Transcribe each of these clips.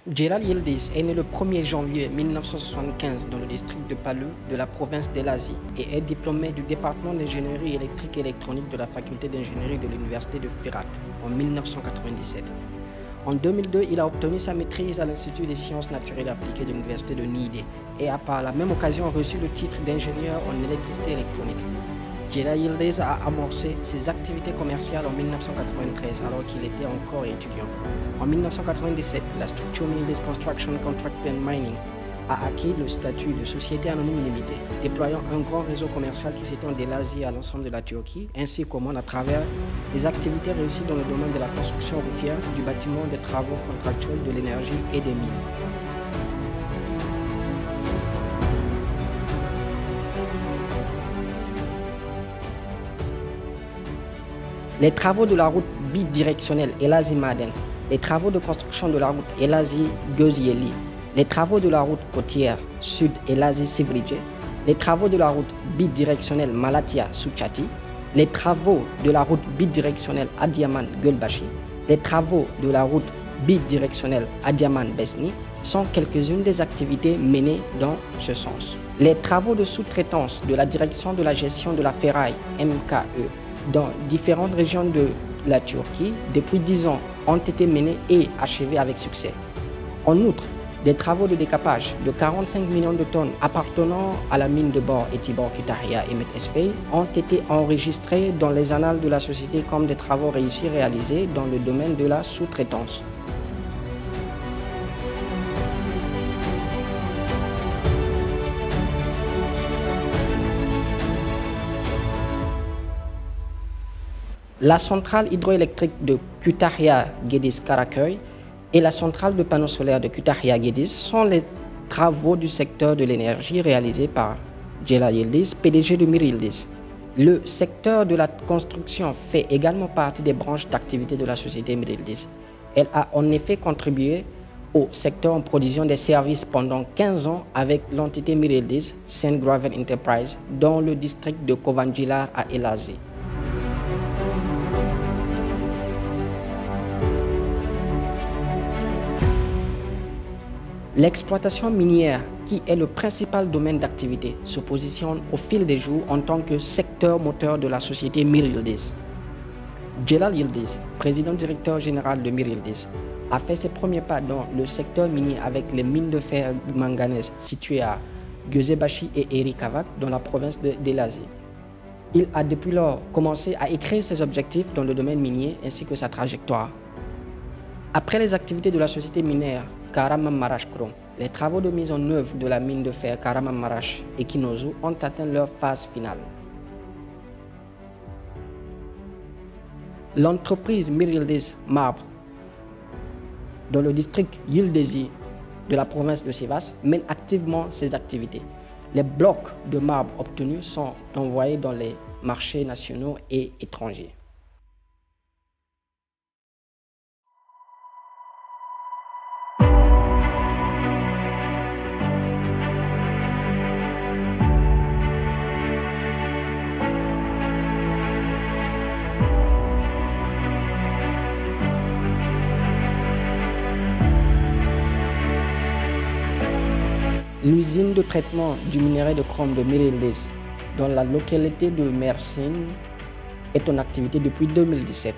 Celal Yildiz est né le 1er janvier 1975 dans le district de Palu de la province d'Elazığ et est diplômé du département d'ingénierie électrique et électronique de la faculté d'ingénierie de l'université de Firat en 1997. En 2002, il a obtenu sa maîtrise à l'Institut des sciences naturelles appliquées de l'université de Niğde et a par la même occasion reçu le titre d'ingénieur en électricité électronique. Celal Yildiz a amorcé ses activités commerciales en 1993 alors qu'il était encore étudiant. En 1997, la structure Yildiz Construction Contract and Mining a acquis le statut de société anonyme limitée, déployant un grand réseau commercial qui s'étend de l'Asie à l'ensemble de la Turquie, ainsi qu'au monde à travers les activités réussies dans le domaine de la construction routière, du bâtiment, des travaux contractuels, de l'énergie et des mines. Les travaux de la route bidirectionnelle Elazığ-Maden, les travaux de construction de la route Elazığ-Gözyeli, les travaux de la route côtière sud Elazığ-Sivrice, les travaux de la route bidirectionnelle Malatya-Suchati, les travaux de la route bidirectionnelle Adıyaman-Gölbaşı, les travaux de la route bidirectionnelle Adıyaman-Besni sont quelques-unes des activités menées dans ce sens. Les travaux de sous-traitance de la direction de la gestion de la ferraille MKE dans différentes régions de la Turquie depuis 10 ans ont été menés et achevés avec succès. En outre, des travaux de décapage de 45 millions de tonnes appartenant à la mine de bord Etibor Kütahya et Metespey ont été enregistrés dans les annales de la société comme des travaux réussis réalisés dans le domaine de la sous-traitance. La centrale hydroélectrique de Kütahya-Gediz-Karaköy et la centrale de panneaux solaires de Kütahya-Gediz sont les travaux du secteur de l'énergie réalisés par Celal Yildiz, PDG de Mir Yildiz. Le secteur de la construction fait également partie des branches d'activité de la société Mir Yildiz. Elle a en effet contribué au secteur en produisant des services pendant 15 ans avec l'entité Mir Yildiz, Sengraven Enterprise, dans le district de Kovancılar à Elazığ. L'exploitation minière, qui est le principal domaine d'activité, se positionne au fil des jours en tant que secteur moteur de la société Mir Yildiz. Celal Yildiz, président-directeur général de Mir Yildiz, a fait ses premiers pas dans le secteur minier avec les mines de fer manganèse situées à Gözebaşı et Erikavak dans la province d'Elazığ. Il a depuis lors commencé à écrire ses objectifs dans le domaine minier ainsi que sa trajectoire. Après les activités de la société minière Kahramanmaraş Krom, les travaux de mise en œuvre de la mine de fer Kahramanmaraş et Kinosu ont atteint leur phase finale. L'entreprise Mir Yildiz Marbre, dans le district Yıldızı de la province de Sivas, mène activement ses activités. Les blocs de marbre obtenus sont envoyés dans les marchés nationaux et étrangers. L'usine de traitement du minerai de chrome de Mir Yildiz, dans la localité de Mersin, est en activité depuis 2017.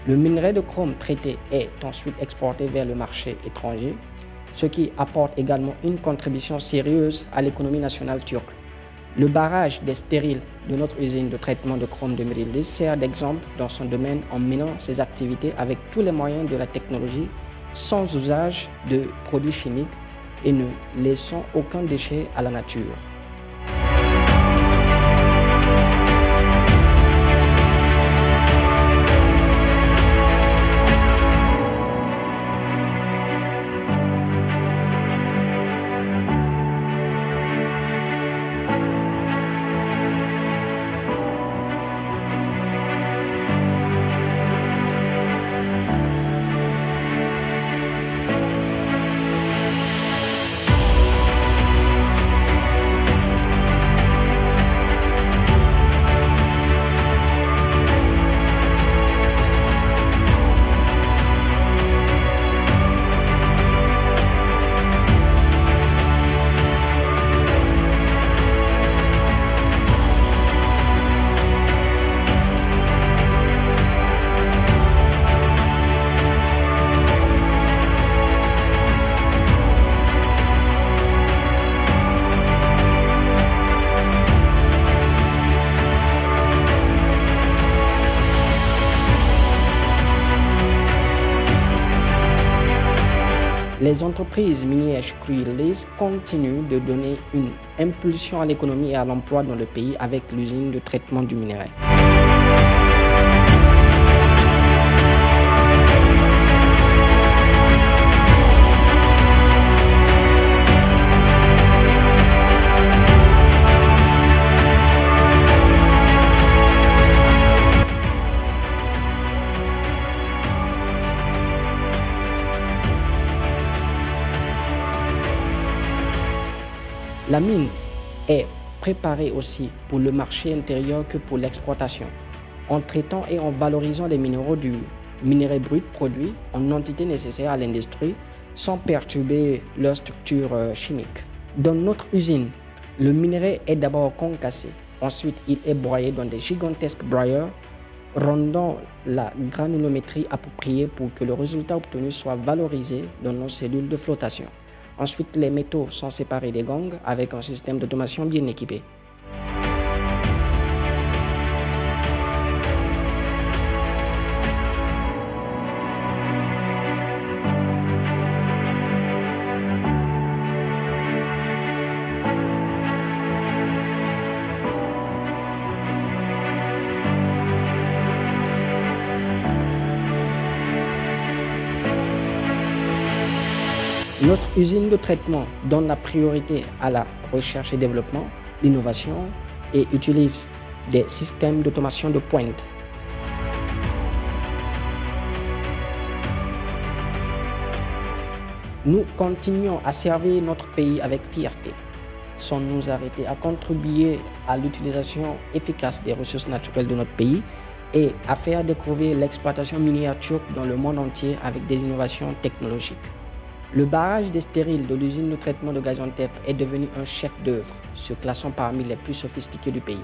Le minerai de chrome traité est ensuite exporté vers le marché étranger, ce qui apporte également une contribution sérieuse à l'économie nationale turque. Le barrage des stériles de notre usine de traitement de chrome de Mir Yildiz sert d'exemple dans son domaine en menant ses activités avec tous les moyens de la technologie, sans usage de produits chimiques, et ne laissons aucun déchet à la nature. Les entreprises minières Shukri Yildiz continuent de donner une impulsion à l'économie et à l'emploi dans le pays avec l'usine de traitement du minerai. La mine est préparée aussi pour le marché intérieur que pour l'exploitation, en traitant et en valorisant les minéraux du minerai brut produit en quantité nécessaire à l'industrie sans perturber leur structure chimique. Dans notre usine, le minerai est d'abord concassé, ensuite il est broyé dans des gigantesques broyeurs, rendant la granulométrie appropriée pour que le résultat obtenu soit valorisé dans nos cellules de flottation. Ensuite, les métaux sont séparés des gangs avec un système d'automation bien équipé. Notre usine de traitement donne la priorité à la recherche et développement, l'innovation et utilise des systèmes d'automation de pointe. Nous continuons à servir notre pays avec fierté, sans nous arrêter à contribuer à l'utilisation efficace des ressources naturelles de notre pays et à faire découvrir l'exploitation minière turque dans le monde entier avec des innovations technologiques. Le barrage des stériles de l'usine de traitement de Gaziantep est devenu un chef-d'œuvre, se classant parmi les plus sophistiqués du pays.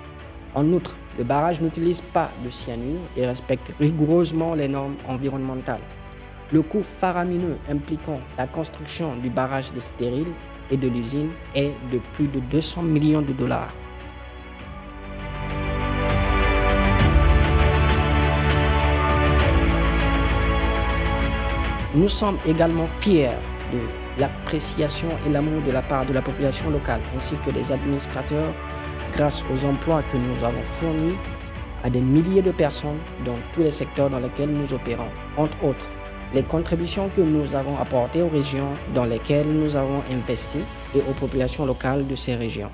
En outre, le barrage n'utilise pas de cyanure et respecte rigoureusement les normes environnementales. Le coût faramineux impliquant la construction du barrage des stériles et de l'usine est de plus de 200 millions de dollars. Nous sommes également fiers de l'appréciation et l'amour de la part de la population locale ainsi que des administrateurs grâce aux emplois que nous avons fournis à des milliers de personnes dans tous les secteurs dans lesquels nous opérons. Entre autres, les contributions que nous avons apportées aux régions dans lesquelles nous avons investi et aux populations locales de ces régions.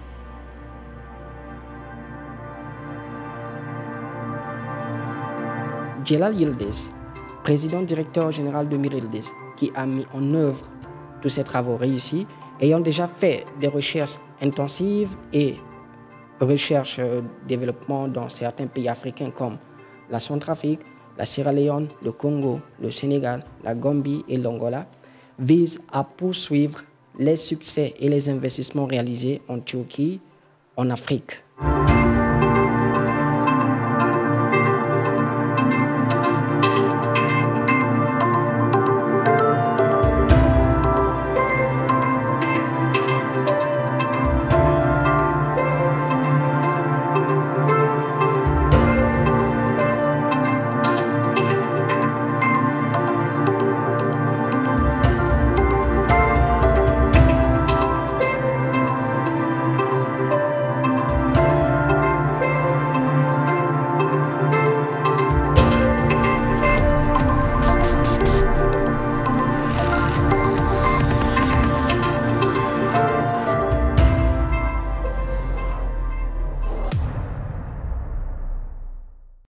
Celal Yildiz, président directeur général de Mir Yildiz, qui a mis en œuvre tous ces travaux réussis, ayant déjà fait des recherches intensives et recherche-développement dans certains pays africains comme la Centrafrique, la Sierra Leone, le Congo, le Sénégal, la Gambie et l'Angola, vise à poursuivre les succès et les investissements réalisés en Turquie, en Afrique.